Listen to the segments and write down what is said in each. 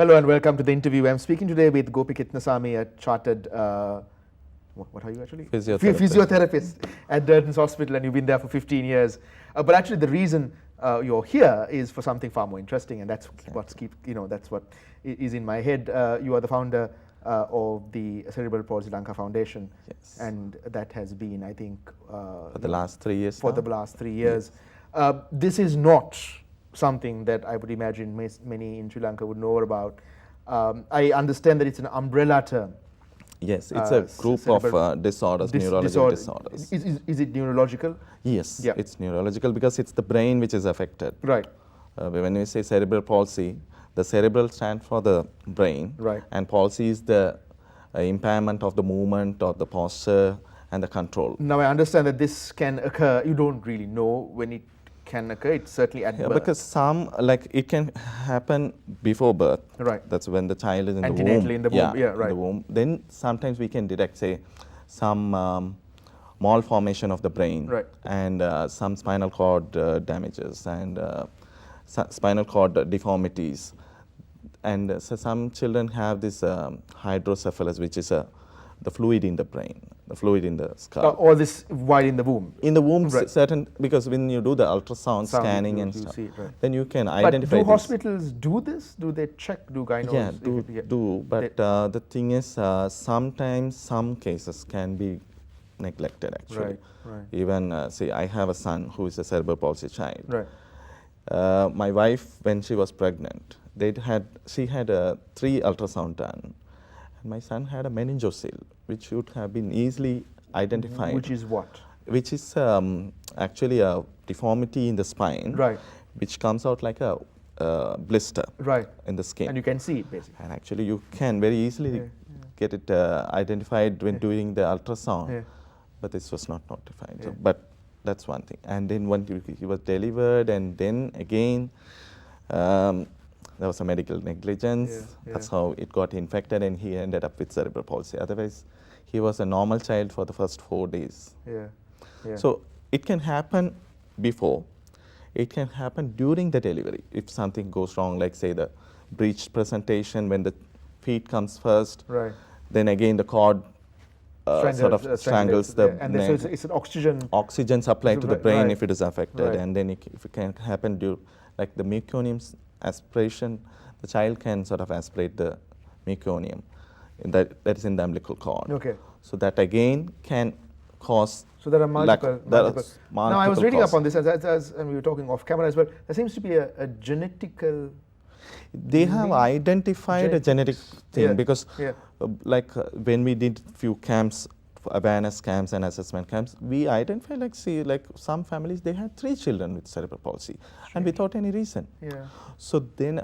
Hello and welcome to the interview. I'm speaking today with Gopi Kitnasamy, a chartered, what are you actually? Physiotherapist at Durton's Hospital, and you've been there for 15 years. But actually the reason you're here is for something far more interesting, and that's that's what is in my head. You are the founder of the Cerebral Palsy Lanka Foundation, yes. And that has been, I think, for the last 3 years. For the last 3 years, yes. This is not something that I would imagine many in Sri Lanka would know about. I understand that it's an umbrella term. Yes, it's a group of disorders, neurological disorders. Is it neurological? Yes, yeah. It's neurological because it's the brain which is affected. Right. When we say cerebral palsy, the cerebral stands for the brain, right. And palsy is the impairment of the movement, of the posture, and the control. Now I understand that this can occur. You don't really know when it can occur. It's certainly at birth. Because it can happen before birth. Right. That's when the child is in the womb. Antenatally in the womb. Yeah, right. In the womb. Then sometimes we can detect, say, some malformation of the brain, right. And some spinal cord damages and spinal cord deformities. And so some children have this hydrocephalus, which is the fluid in the brain, the fluid in the skull. Or this while in the womb? In the womb, right. Certain, because when you do the ultrasound scanning and stuff, see it, right. then you can identify. But do hospitals do this? Do they check? Do gynos? Yeah, do. But the thing is, sometimes some cases can be neglected actually. Right, right. Even, say, I have a son who is a cerebral palsy child. Right. My wife, when she was pregnant, she had 3 ultrasound done. And my son had a meningocele, which should have been easily identified. Which is what? Which is actually a deformity in the spine, right. Which comes out like a blister, right. In the skin. And you can see it basically. And actually you can very easily get it identified when doing the ultrasound. Yeah. But this was not notified. So, but that's one thing. And then when he was delivered, and then again, there was a medical negligence. That's how it got infected, and he ended up with cerebral palsy. Otherwise, he was a normal child for the first 4 days. So it can happen before. It can happen during the delivery if something goes wrong, like say the breech presentation when the feet comes first. Right. Then again the cord sort of strangles the and neck. so it's an oxygen supply to the brain, right. if it is affected, right. And then if it can happen like the meconium's aspiration, the child can sort of aspirate the meconium, that is in the umbilical cord. Okay. So that again can cause. So there are multiple. Now I was reading up on this as and we were talking off camera as well. There seems to be a genetical. They have identified a genetic thing because, when we did few camps, awareness camps and assessment camps, we identified like some families, they had 3 children with cerebral palsy, and without any reason. So then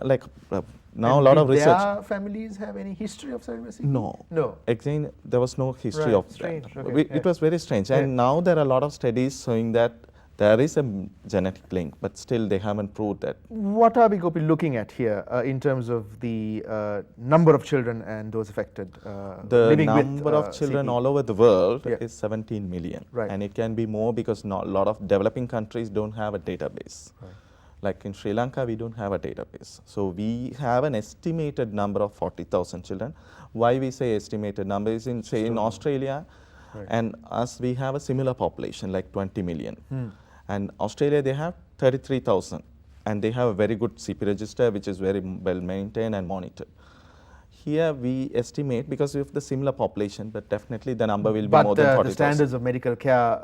now a lot of research. Their families have any history of cerebral palsy? No. Again, there was no history of strange. that. Okay. It was very strange, and now there are a lot of studies showing that there is a genetic link, but still they haven't proved that. What are we, Gopi, looking at here in terms of the number of children and those affected? The number of children CP? all over the world is 17 million. Right. And it can be more because a lot of developing countries don't have a database. Right. Like in Sri Lanka, we don't have a database. So we have an estimated number of 40,000 children. Why we say estimated number is in, say, in Australia, and us, we have a similar population, like 20 million. And Australia, they have 33,000, and they have a very good CP register, which is very well maintained and monitored. Here we estimate, because of the similar population, but definitely the number will be more than 40,000. But the standards of medical care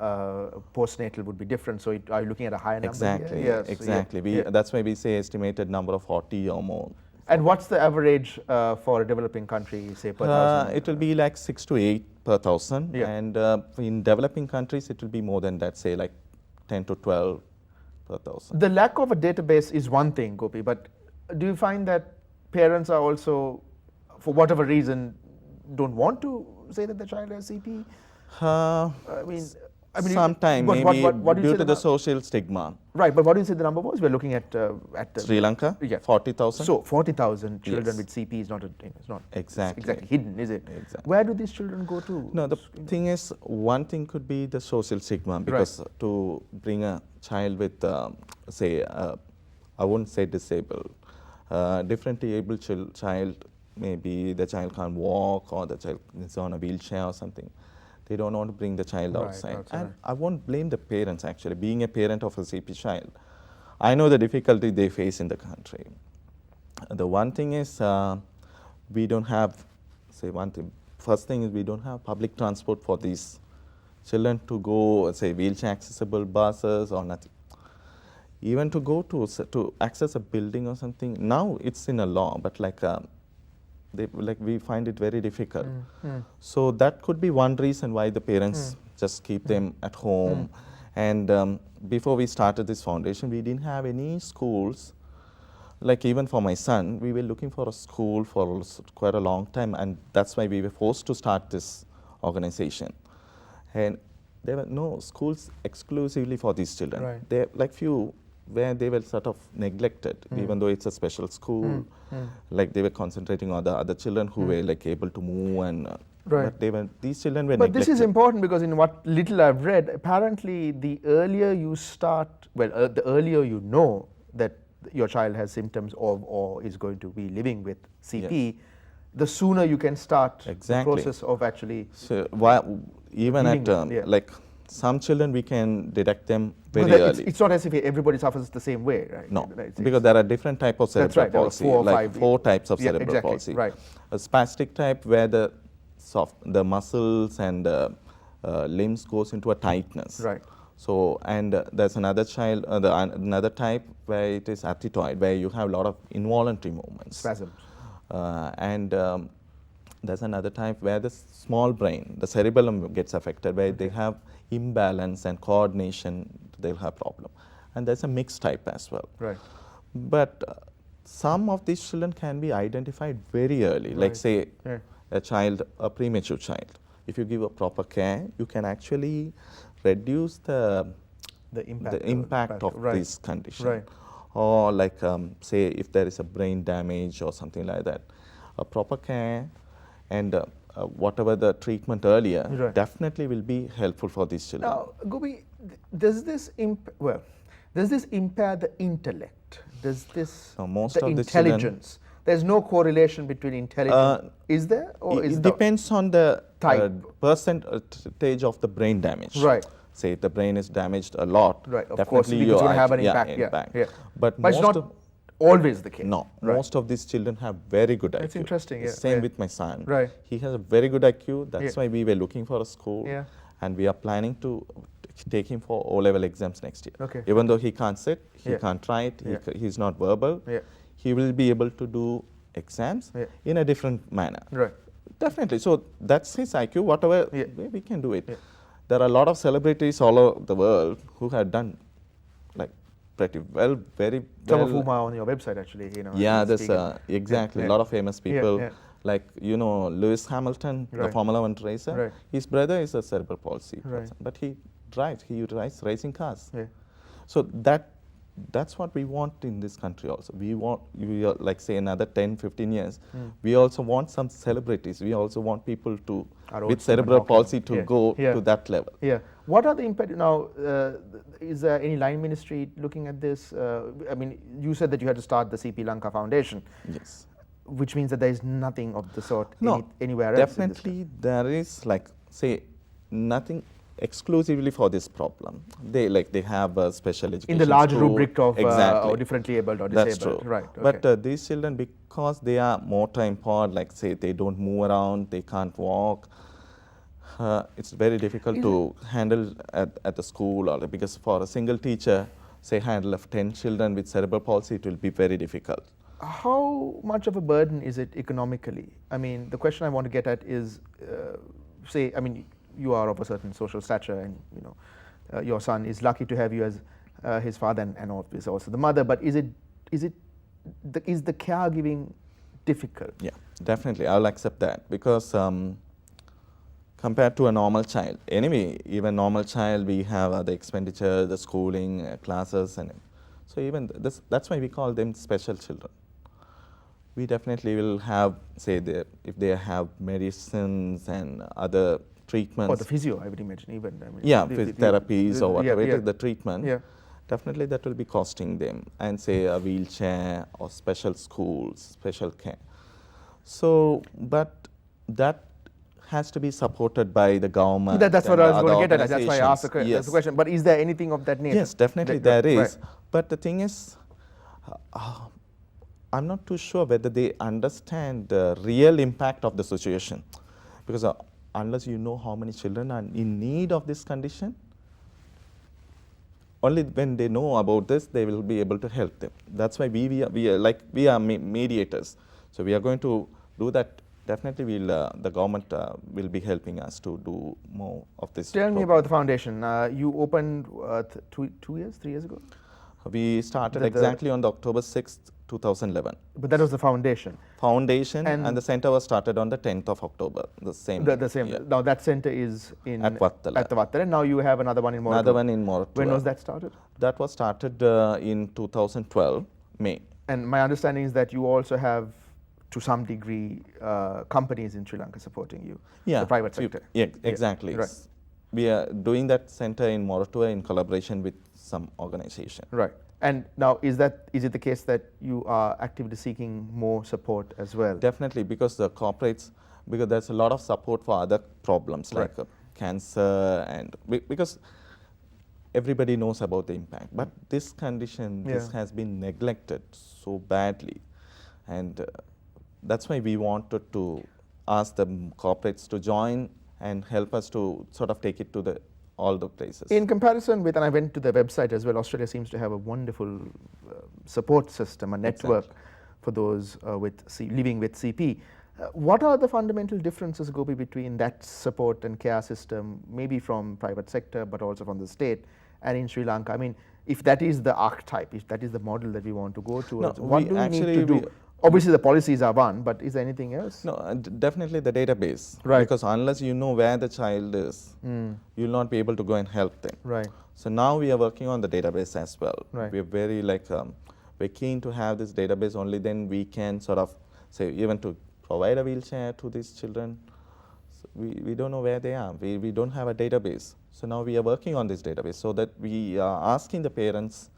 postnatal would be different, so are you looking at a higher number? Exactly, Yes, exactly. That's why we say estimated number of 40 or more. And what's the average for a developing country, say, per thousand? It will be like 6 to 8 per thousand, and in developing countries, it will be more than that, say like 10 to 12 per thousand. The lack of a database is one thing, Gopi, but do you find that parents are also, for whatever reason, don't want to say that the child has CP? Sometime maybe due to the social stigma. Right, but what do you say the number was? We're looking at the Sri Lanka, 40,000. So 40,000 children with CP is not it's not exactly hidden, is it? Exactly. Where do these children go to? No, the thing is, one thing could be the social stigma, because to bring a child with, say, I wouldn't say disabled, differently able child, maybe the child can't walk or the child is on a wheelchair or something. They don't want to bring the child outside. And I won't blame the parents actually. Being a parent of a CP child, I know the difficulty they face in the country. The one thing is we don't have, say one thing, first thing is we don't have public transport for these children to go, say wheelchair accessible buses or nothing. Even to go to access a building or something, now it's in a law, but like we find it very difficult. So that could be one reason why the parents just keep them at home. And before we started this foundation, we didn't have any schools. Like even for my son, we were looking for a school for quite a long time, and that's why we were forced to start this organization. And there were no schools exclusively for these children. Right. There like few where they were sort of neglected, even though it's a special school. Like they were concentrating on the other children who were like able to move and but these children were But neglected. this is important because in what little I've read, apparently the earlier you start, the earlier you know that your child has symptoms or is going to be living with CP, the sooner you can start the process of actually. So even at like some children we can detect them very early. It's not as if everybody suffers the same way, right? No, because there are different types of cerebral palsy, four types of cerebral palsy. Right. A spastic type where the muscles and limbs goes into a tightness. Right. So, and there's another another type where it is aptitoid, where you have a lot of involuntary movements. Spasms. And there's another type where the small brain, the cerebellum gets affected, where they have imbalance and coordination, they'll have problem. And there's a mixed type as well. Right. But some of these children can be identified very early, like say a premature child. If you give a proper care, you can actually reduce the impact of this condition. Right. Or like say if there is a brain damage or something like that, a proper care and whatever the treatment earlier definitely will be helpful for these children. Now, Gopi, does this impair the intellect? Does this the intelligence? There's no correlation between intelligence. Is there? Or it depends on the percentage of the brain damage. Right. Say if the brain is damaged a lot, of course, it's going to have an impact. But it's not always the case. No, most of these children have very good IQ. That's interesting. Same with my son. Right. He has a very good IQ. That's why we were looking for a school, and we are planning to take him for O-level exams next year. Okay. Even though he can't sit, he can't write, he's not verbal, he will be able to do exams in a different manner. Right. Definitely. So that's his IQ. Whatever we can do it. There are a lot of celebrities all over the world who have done like pretty well, very well. Some of whom are on your website actually. Yeah, there's exactly a lot of famous people. Like Lewis Hamilton, the Formula 1 racer. His brother is a cerebral palsy person, but he drives racing cars. So that's what we want in this country also. We are, like say another 10, 15 years, we also want some celebrities. We also want people to, with cerebral palsy to go to that level. Yeah. What are the impact now? Is there any line ministry looking at this? I mean, you said that you had to start the CP Lanka Foundation. Yes. Which means that there is nothing of the sort anywhere else. Definitely there is like say nothing exclusively for this problem. They have a special education in the large school. rubric of Exactly. differently abled or disabled. That's true. Right. Okay. But these children, because they are motor impaired, like say they don't move around, they can't walk, it's very difficult to handle at the school, or because for a single teacher, say handle of 10 children with cerebral palsy, it will be very difficult. How much of a burden is it economically? I mean, the question I want to get at is, you are of a certain social stature, and your son is lucky to have you as his father, and obviously also the mother. But is the caregiving difficult? Yeah, definitely. I'll accept that because compared to a normal child, anyway, even normal child, we have the expenditure, the schooling, classes, and so even that's why we call them special children. We definitely will have, say, if they have medicines and other treatments. Or the physio, I would imagine, even. With therapies or whatever it is, the treatment. definitely that will be costing them, and say a wheelchair or special schools, special care. So, but that has to be supported by the government. That's what I was going to get at. That's why I asked the Yes. question. But is there anything of that nature? Yes, definitely there is. Right. But the thing is, I'm not too sure whether they understand the real impact of the situation. Because unless you know how many children are in need of this condition, only when they know about this, they will be able to help them. That's why we are mediators. So we are going to do that. Definitely, the government will be helping us to do more of this. Tell me about the foundation. You opened 3 years ago? We started exactly on the October 6th, 2011. But that was the foundation. And the center was started on the 10th of October, the same. The same. Yeah. Now that center is at Vattala. At the Vattala. And now you have another one in Morattu. Another one in Morattu. When was that started? That was started in 2012, May. And my understanding is that you also have, to some degree, companies in Sri Lanka supporting you. Yeah. The private sector. Yeah, exactly. Yeah. Right. We are doing that center in Morattu in collaboration with some organization. Right. And now, is it the case that you are actively seeking more support as well? Definitely, because the corporates, because there's a lot of support for other problems like cancer, and because everybody knows about the impact. But this condition, this has been neglected so badly, and that's why we wanted to ask the corporates to join and help us to sort of take it to all the places. In comparison with, and I went to the website as well, Australia seems to have a wonderful support system, a network for those living with CP. What are the fundamental differences, Gopi, between that support and care system, maybe from private sector, but also from the state, and in Sri Lanka? I mean, if that is the archetype, if that is the model that we want to go towards, what do we need to do? Obviously, the policies are one, but is there anything else? No, definitely the database. Right. Because unless you know where the child is, you'll not be able to go and help them. Right. So now we are working on the database as well. Right. We're very we're keen to have this database. Only then we can sort of say, even to provide a wheelchair to these children. So we don't know where they are. We don't have a database. So now we are working on this database so that we are asking the parents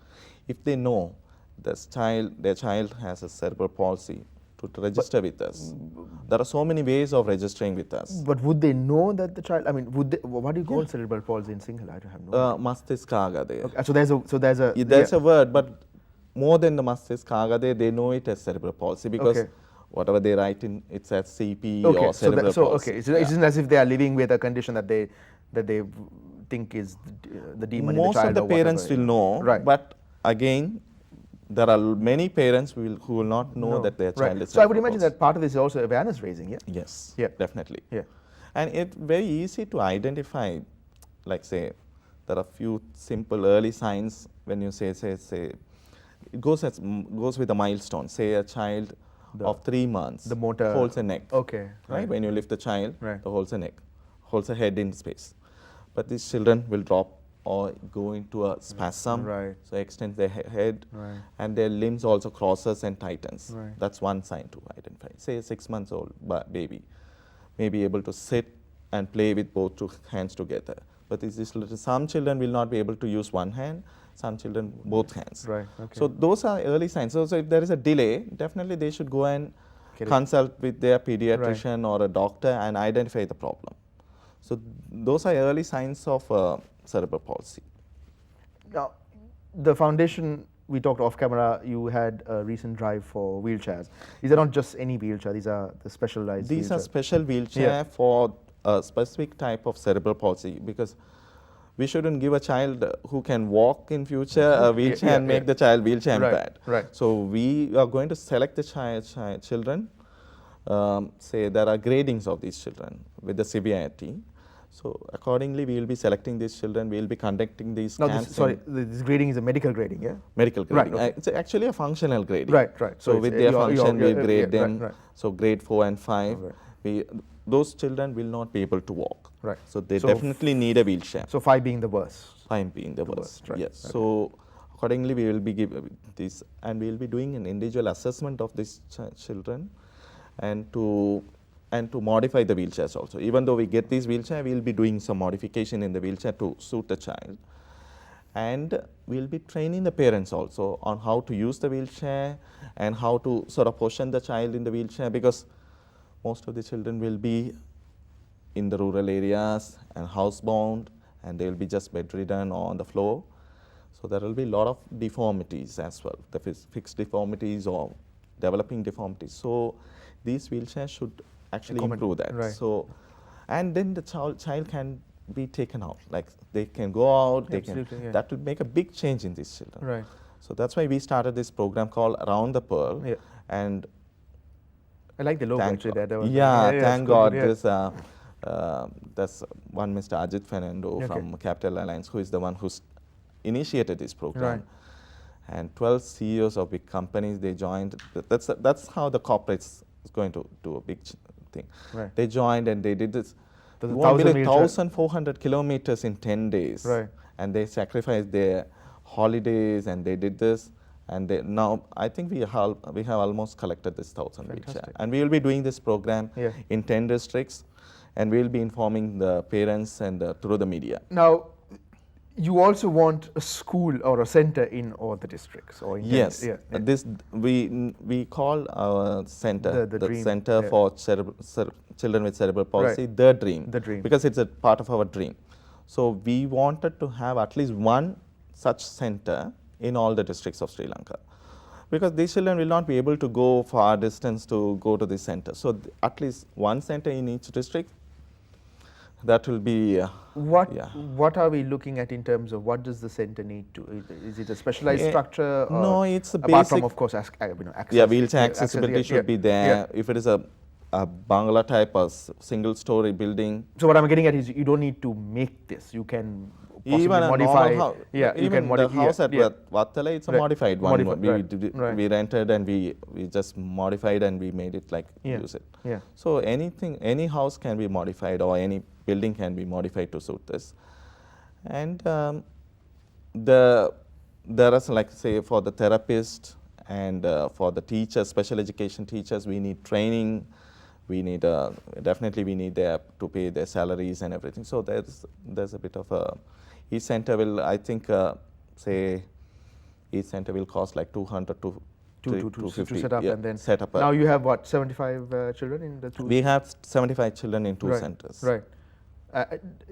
if they know their child has a cerebral palsy to register with us. There are so many ways of registering with us. But would they know that the child, I mean, what do you call cerebral palsy in Sinhala? I don't have no idea. Mastiskagade. Okay, so there's a word, but more than the mastiskagade, they know it as cerebral palsy because whatever they write in, it's as CP or cerebral palsy. It isn't as if they are living with a condition that they think is the demon in the child. Most of the parents will know, right. But again, there are many parents who will not know that their child is. So I would imagine that part of this is also awareness raising, yeah? Yes, definitely. Yeah. And it's very easy to identify, like say, there are few simple early signs when you say it goes with a milestone. Say a child of 3 months, the motor holds a neck. Okay. Right? When you lift the child, the holds a neck, holds a head in space. But these children will drop or go into a spasm, so extend their head, and their limbs also crosses and tightens. That's one sign to identify. Say a 6 months old baby may be able to sit and play with both two hands together. But some children will not be able to use one hand, some children both hands. Right. Okay. So those are early signs. So if there is a delay, definitely they should go and consult with their pediatrician or a doctor and identify the problem. So those are early signs of cerebral palsy. Now, the foundation, we talked off camera, you had a recent drive for wheelchairs. These are not just any wheelchair, these are the specialized These are special wheelchair for a specific type of cerebral palsy, because we shouldn't give a child who can walk in future a wheelchair and make the child wheelchair impaired. Right. So we are going to select the children, say there are gradings of these children with the severity. So accordingly, we will be selecting these children. We will be conducting these scans. This grading is a medical grading, yeah? Medical grading. Right, okay. It's actually a functional grading. Right. So with their function, we grade them. So grade 4 and 5. Those children will not be able to walk. Right. So they definitely need a wheelchair. So 5 being the worst. 5 being the worst. Right. Yes. Okay. So accordingly, we will be giving this, and we will be doing an individual assessment of these children, and to modify the wheelchairs also. Even though we get these wheelchair, we will be doing some modification in the wheelchair to suit the child. And we'll be training the parents also on how to use the wheelchair and how to sort of position the child in the wheelchair, because most of the children will be in the rural areas and housebound, and they will be just bedridden or on the floor. So there will be a lot of deformities as well, the fixed deformities or developing deformities. So these wheelchairs should actually improve that. Right. So, and then the child can be taken out, like they can go out, they can, that will make a big change in these children. Right. So that's why we started this program called Around the Pearl. Yeah. And I like the logo actually. Thank God. There's one Mr. Ajit Fernando from Capital Alliance, who is the one who's initiated this program. Right. And 12 CEOs of big companies, they joined. That's how the corporates is going to do a big thing. Right. They joined and they did this. 1,400 kilometers in 10 days. Right. And they sacrificed their holidays and they did this. And now I think we have almost collected this 1,000 wheelchair. And we will be doing this program in 10 districts. And we will be informing the parents and through the media. Now, you also want a school or a center in all the districts, or in yes, this we call our center the Center for Children with Cerebral Palsy, the dream, because it's a part of our dream. So we wanted to have at least one such center in all the districts of Sri Lanka, because these children will not be able to go far distance to go to this center. So at least one center in each district. That will be what are we looking at in terms of what does the center need to? Is it a specialized structure? Or no, it's a apart basic. From, of course, access. Yeah, wheelchair accessibility should be there. If it is a bungalow type or single-story building. So what I'm getting at is you don't need to make this. You can even modify. You can modify. The house at Vattala, it's a modified one. We rented and we just modified and we made it like use it. Yeah. So any house can be modified or any building can be modified to suit this. And there is, like, say, for the therapist and for the teachers, special education teachers, we need training. We need definitely we need to pay their salaries and everything. So there's a bit of a. Each center will, I think, say, each center will cost like 200 to 250 to set up, and then set up. Now you have what, 75 children in the two? We have 75 children in two centers. Right.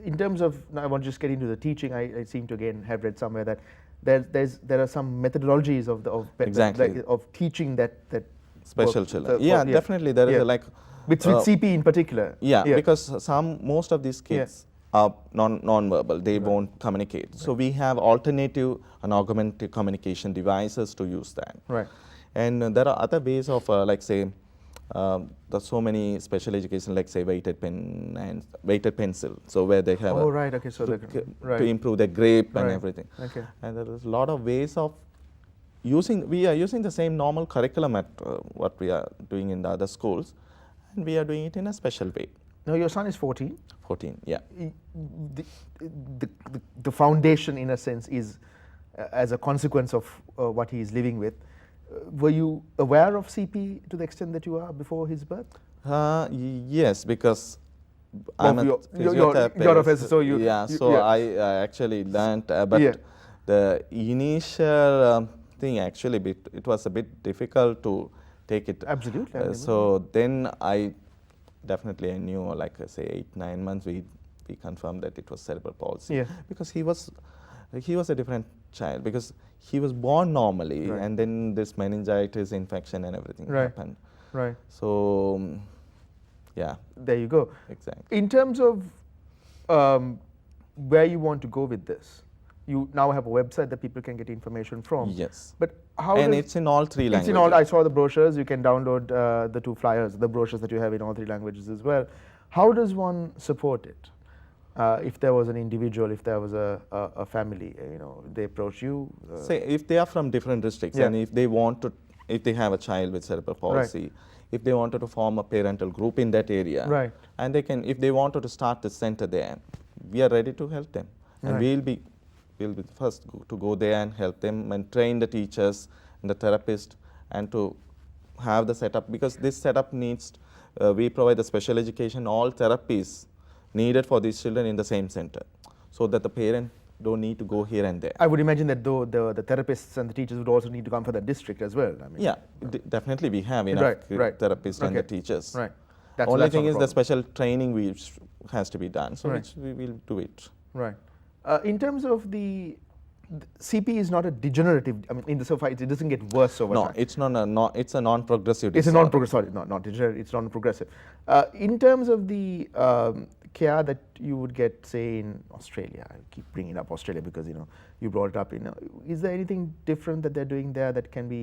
In terms of, now I want to just get into the teaching. I seem to again have read somewhere that there are some methodologies of teaching that special children. Definitely there is like with CP in particular. Because most of these kids are non-verbal. They won't communicate. Right. So we have alternative and augmentative communication devices to use that. Right. And there are other ways of, like, say, there's so many special education, like, say, weighted pen and weighted pencil. So where they have to improve their grip and everything. Okay. And there is a lot of ways of using. We are using the same normal curriculum at what we are doing in the other schools, and we are doing it in a special way. Now your son is 14. 14, yeah. The foundation, in a sense, is as a consequence of what he is living with. Were you aware of CP to the extent that you are before his birth? Yes, because I'm a physiotherapist. I actually learned, but the initial thing, actually, it was a bit difficult to take it. Absolutely. So then I knew, like, say, 8-9 months, we confirmed that it was cerebral palsy. Because he was a different child, because he was born normally, and then this meningitis infection and everything happened. Right. So, yeah. There you go. Exactly. In terms of where you want to go with this, you now have a website that people can get information from. Yes. But how? And it's in all 3 languages. It's in all. I saw the brochures. You can download the 2 flyers, the brochures that you have in all 3 languages as well. How does one support it? If there was an individual, if there was a family, they approach you. Say, if they are from different districts, and if they have a child with cerebral palsy, if they wanted to form a parental group in that area, and they can, if they wanted to start the center there, we are ready to help them, and we'll be the first to go there and help them and train the teachers and the therapist, and to have the setup, because this setup needs, we provide the special education, all therapies needed for these children in the same center, so that the parent don't need to go here and there. I would imagine that though the therapists and the teachers would also need to come for that district as well. I mean, Yeah, definitely we have enough therapists and the teachers. Right. Only thing is the special training which has to be done, so which we will do it. Right. In terms of the CP is not a degenerative. I mean, in the so far it doesn't get worse over time. No, it's not. It's a non-progressive disorder. It's a non-progressive. Sorry, not degenerative. It's non-progressive. In terms of the care that you would get, say, in Australia, I keep bringing up Australia because you brought it up. Is there anything different that they're doing there that can be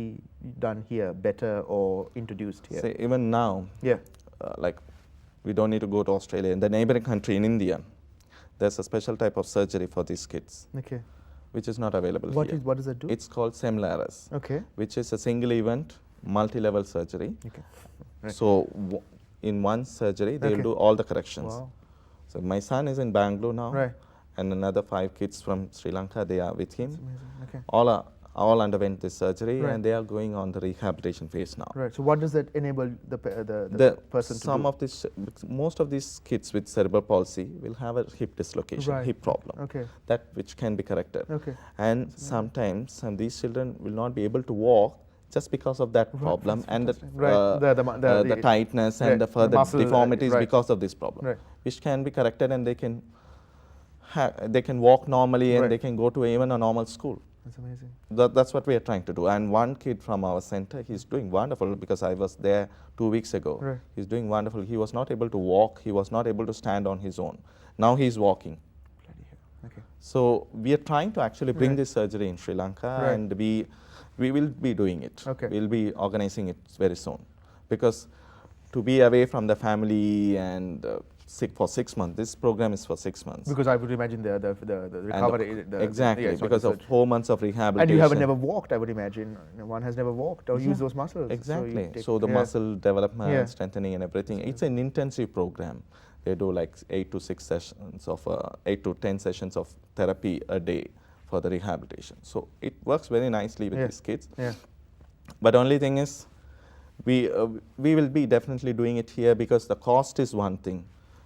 done here better or introduced here? Say even now, like we don't need to go to Australia. In the neighboring country, in India, there's a special type of surgery for these kids. Okay. Which is not available here. What does that do? It's called SEMLARS. Okay. Which is a single event, multi-level surgery. Okay. Right. So in one surgery, they will do all the corrections. Wow. So my son is in Bangalore now. Right. And another 5 kids from Sri Lanka, they are with him. That's amazing. Okay. All underwent this surgery, and they are going on the rehabilitation phase now. Right. So what does that enable the person to do? Most of these kids with cerebral palsy will have a hip dislocation, hip problem. Okay. That which can be corrected. Okay. And sometimes these children will not be able to walk just because of that problem, and the tightness and the further deformities because of this problem, which can be corrected, and they can walk normally, and they can go to even a normal school. That's amazing. That's what we are trying to do. And one kid from our center, he's doing wonderful because I was there 2 weeks ago. Right. He's doing wonderful. He was not able to walk. He was not able to stand on his own. Now he's walking. Bloody hell. Okay. So we are trying to actually bring this surgery in Sri Lanka, and we will be doing it. Okay. We'll be organizing it very soon, because to be away from the family and sick for 6 months. This program is for 6 months. Because I would imagine the recovery. Exactly, because of 4 months of rehabilitation. And you have never walked, I would imagine. One has never walked or used those muscles. Exactly. So the muscle development, strengthening and everything. It's an intensive program. They do like 8 to 10 sessions of therapy a day for the rehabilitation. So it works very nicely with these kids. Yeah. But only thing is, we will be definitely doing it here because the cost is one thing.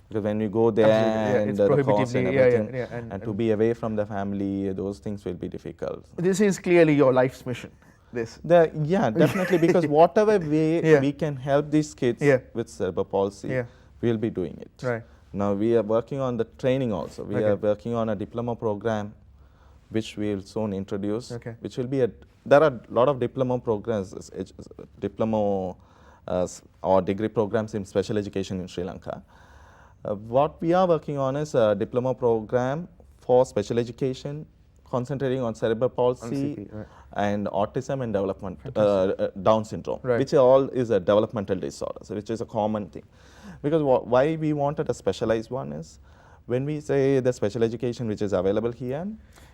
Because when we go there and the cost and everything, and to be away from the family, those things will be difficult. This is clearly your life's mission. Definitely, because whatever way we can help these kids with cerebral palsy, we'll be doing it. Right. Now we are working on the training also. We are working on a diploma program, which we will soon introduce. Which will be there are a lot of diploma programs, or degree programs in special education in Sri Lanka. What we are working on is a diploma program for special education, concentrating on cerebral palsy and autism and development, Down syndrome, which all is a developmental disorder, so which is a common thing. Because why we wanted a specialized one is, when we say the special education which is available here,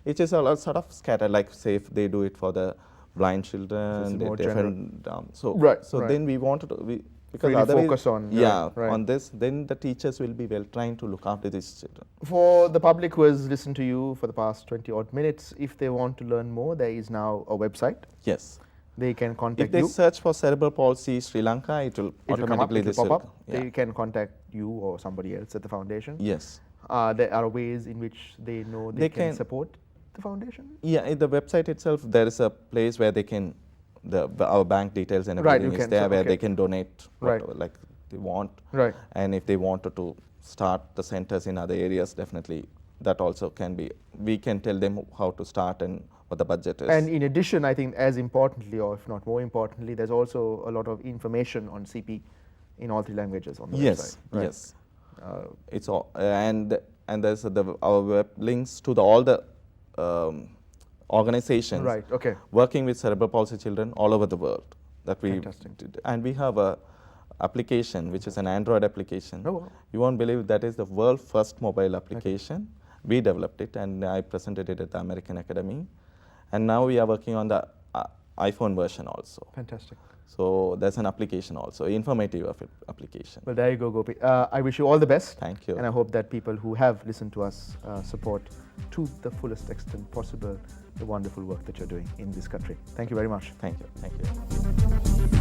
it is a lot sort of scattered, like say if they do it for the blind children, different, then we wanted to, because really focus on on this, then the teachers will be well trained to look after these children. For the public who has listened to you for the past 20 odd minutes, if they want to learn more, there is now a website. Yes. They can contact you. If they search for cerebral palsy Sri Lanka, it will automatically pop up. They can contact you or somebody else at the foundation. Yes. There are ways in which they know they can support the foundation? Yeah, in the website itself, there is a place where they can, our bank details and everything is there, where they can donate whatever like they want. Right. And if they wanted to start the centers in other areas, definitely that also can be, we can tell them how to start and what the budget is. And in addition, I think as importantly, or if not more importantly, there's also a lot of information on CP in all 3 languages on the website. Right? Yes. It's all, and there's our web links to all the organizations working with cerebral palsy children all over the world that we did. And we have a application which is an Android application. Oh, wow. You won't believe that is the world's first mobile application. We developed it and I presented it at the American Academy. And now we are working on the iPhone version also. Fantastic. So there's an application also, informative application. Well, there you go, Gopi. I wish you all the best. Thank you. And I hope that people who have listened to us support to the fullest extent possible the wonderful work that you're doing in this country. Thank you very much. Thank you. Thank you.